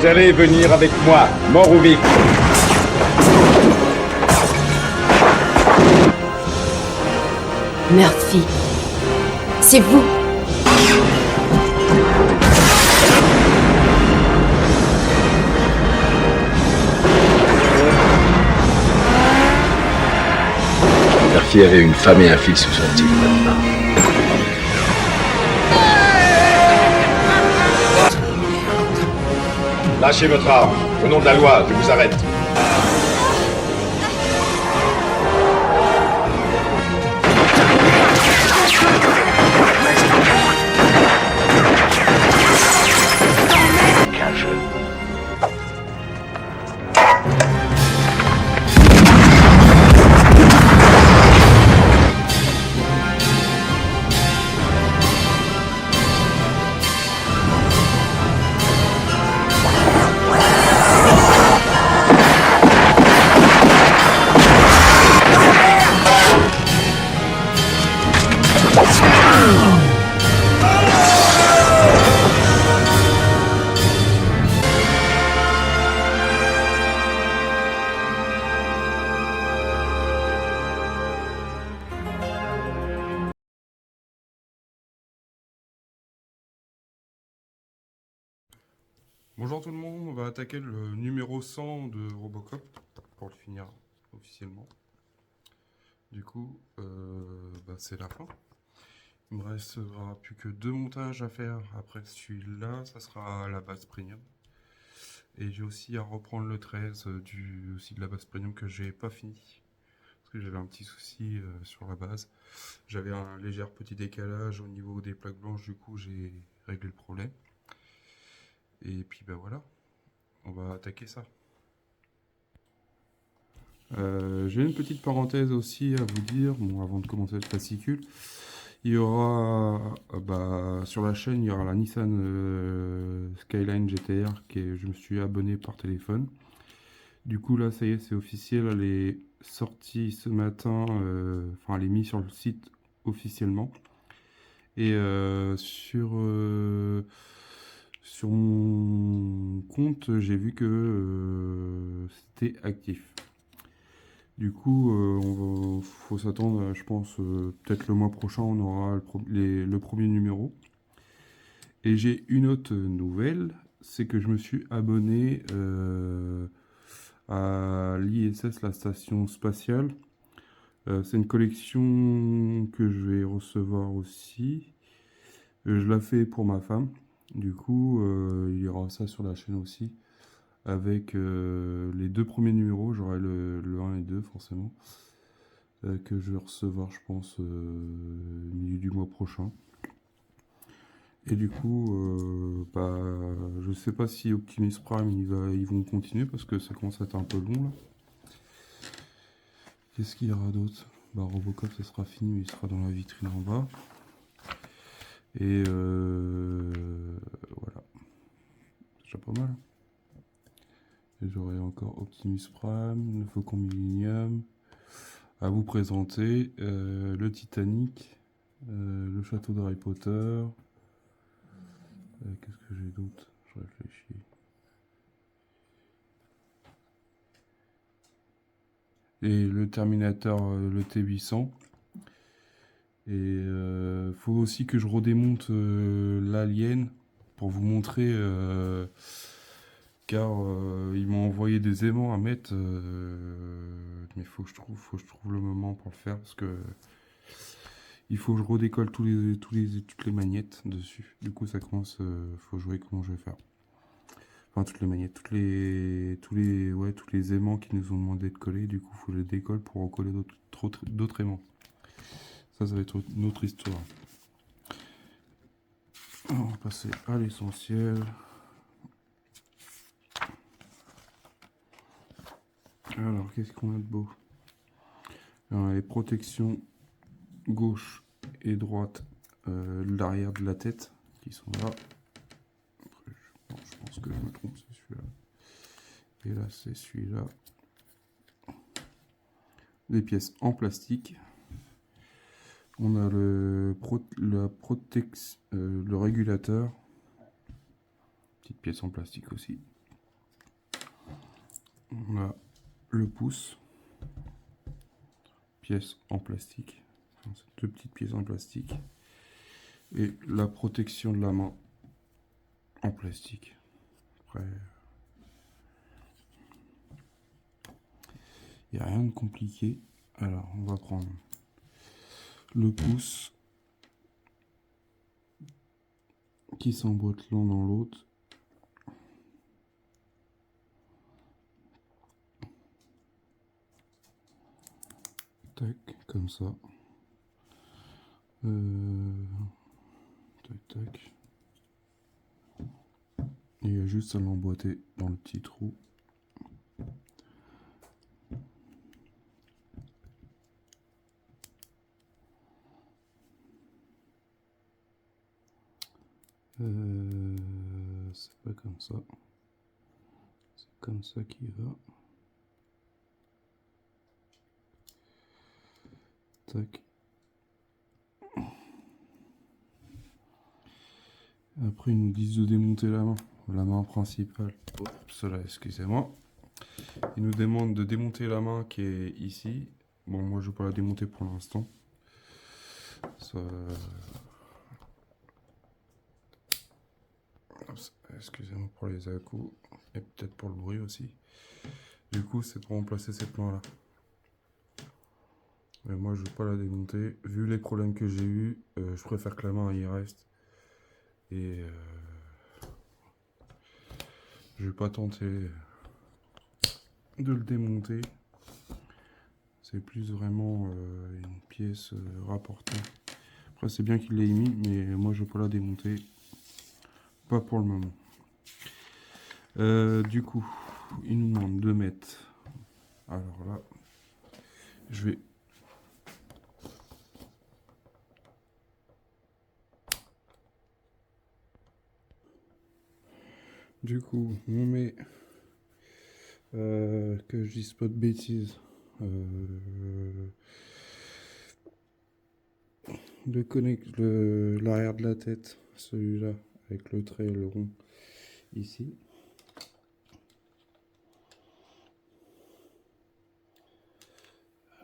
Vous allez venir avec moi, mort ou vif. Murphy, c'est vous. Murphy avait une femme et un fils sous son tigre maintenant. Lâchez votre arme. Au nom de la loi, je vous arrête. Bonjour tout le monde, on va attaquer le numéro 100 de Robocop pour le finir officiellement. Du coup, c'est la fin. Il me restera plus que 2 montages à faire après celui-là, ça sera la base premium. Et j'ai aussi à reprendre le 13 aussi de la base premium que j'ai pas fini. Parce que j'avais un petit souci sur la base. J'avais un léger petit décalage au niveau des plaques blanches, du coup j'ai réglé le problème. Et puis voilà, on va attaquer ça. J'ai une petite parenthèse aussi à vous dire, bon, avant de commencer le fascicule. Il y aura, sur la chaîne, il y aura la Nissan Skyline GTR je me suis abonné par téléphone. Du coup là, ça y est, c'est officiel, elle est sortie ce matin, elle est mise sur le site officiellement. Et sur mon compte, j'ai vu que c'était actif. Du coup, faut s'attendre, je pense, peut-être le mois prochain, on aura le premier numéro. Et j'ai une autre nouvelle, c'est que je me suis abonné à l'ISS, la station spatiale. C'est une collection que je vais recevoir aussi. Je la fais pour ma femme. Du coup, il y aura ça sur la chaîne aussi. Avec les 2 premiers numéros, j'aurai le 1 et 2 forcément. Que je vais recevoir, je pense, milieu du mois prochain. Et du coup, je sais pas si Optimus Prime ils vont continuer parce que ça commence à être un peu long là. Qu'est-ce qu'il y aura d'autre? Robocop, ça sera fini, mais il sera dans la vitrine en bas. Et voilà. C'est déjà pas mal. Et j'aurai encore Optimus Prime, le Faucon Millenium à vous présenter, le Titanic, le château d'Harry Potter. Qu'est-ce que j'ai d'autre? Je réfléchis. Et le Terminator, le T800. Et faut aussi que je redémonte l'Alien pour vous montrer, car ils m'ont envoyé des aimants à mettre, mais faut que je trouve le moment pour le faire parce que il faut que je redécolle toutes les magnettes dessus. Du coup, ça commence, faut jouer comment je vais faire. Enfin, toutes les magnettes, tous les aimants qui nous ont demandé de coller. Du coup, faut que je les décolle pour en coller d'autres aimants. Ça va être une autre histoire. Alors, on va passer à l'essentiel. Alors, qu'est-ce qu'on a de beau? Alors, les protections gauche et droite, l'arrière de la tête, qui sont là. Après, je pense que je me trompe, c'est celui-là. Et là, c'est celui-là. Des pièces en plastique. On a le régulateur. Petite pièce en plastique aussi. On a le pouce, pièce en plastique, enfin, c'est deux petites pièces en plastique, et la protection de la main en plastique. Après, il n'y a rien de compliqué. Alors, on va prendre le pouce qui s'emboîte l'un dans l'autre. Tac, comme ça. Tac, tac. Et il y a juste à l'emboîter dans le petit trou. C'est pas comme ça. C'est comme ça qu'il va. Tac. Après, ils nous disent de démonter la main principale. Oups, là, excusez-moi. Ils nous demandent de démonter la main qui est ici. Bon, moi, je vais pas la démonter pour l'instant. Ça... Excusez-moi pour les à-coups et peut-être pour le bruit aussi. Du coup, c'est pour remplacer cette main-là. Mais moi, je ne vais pas la démonter. Vu les problèmes que j'ai eu, je préfère que la main y reste. Et je vais pas tenter de le démonter. C'est plus vraiment une pièce rapportée. Après, c'est bien qu'il l'ait mis, mais moi, je vais pas la démonter. Pas pour le moment. Du coup, il nous demande de mettre. Alors là, je vais. Du coup, on met. Que je dise pas de bêtises. L'arrière de la tête, celui-là, avec le trait et le rond ici.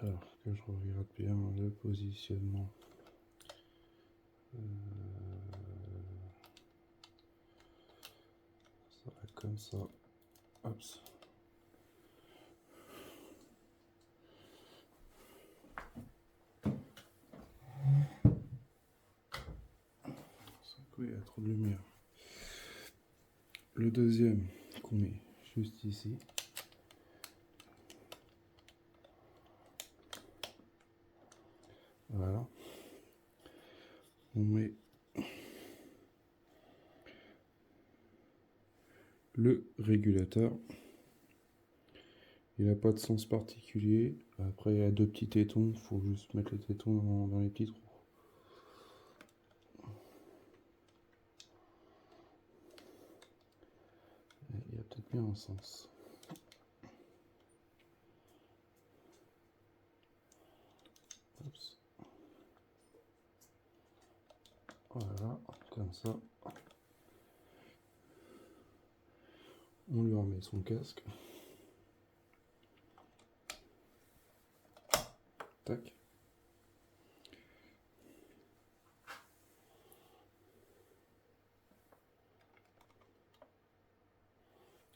Alors que je regarde bien le positionnement. Ça va comme ça. Hop. Il y a trop de lumière. Le deuxième qu'on met juste ici. Voilà. On met le régulateur. Il n'a pas de sens particulier. Après, il y a deux petits tétons. Il faut juste mettre les tétons dans les petits trous. Il y a peut-être bien un sens. Oups. Voilà, comme ça. On lui remet son casque. Tac.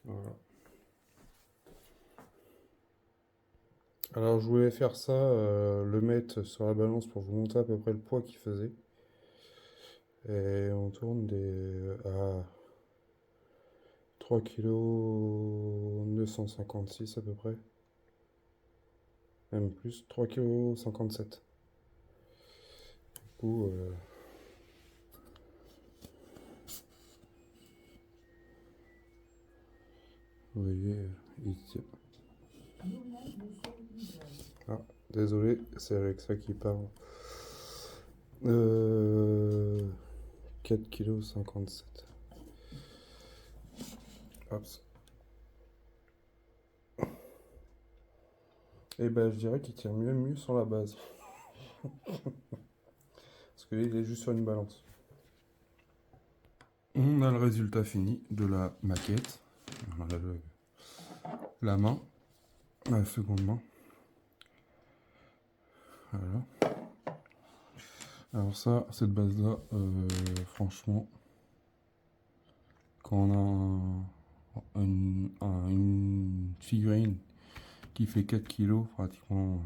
Voilà. Alors je voulais faire ça, le mettre sur la balance pour vous montrer à peu près le poids qu'il faisait. Et on tourne à 3 kg 956 à peu près. Même plus, 3 kg 57. Du coup, vous voyez, il tient. Ah, désolé, c'est Alexa qui parle. 4 kg 57. Hop. Et ben je dirais qu'il tient mieux sur la base. Parce qu'il est juste sur une balance. On a le résultat fini de la maquette. On a la main, la seconde main. Voilà. Alors ça, cette base-là, franchement, quand on a une figurine qui fait 4 kg pratiquement,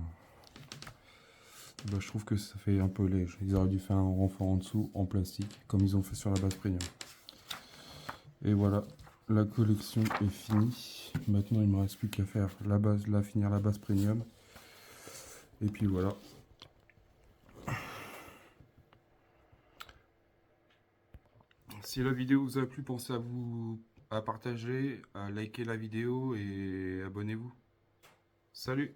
bah, je trouve que ça fait un peu léger. Ils auraient dû faire un renfort en dessous en plastique, comme ils ont fait sur la base premium. Et voilà, la collection est finie. Maintenant, il ne me reste plus qu'à faire la base, finir la base premium. Et puis voilà. Si la vidéo vous a plu, pensez à partager, à liker la vidéo et abonnez-vous. Salut!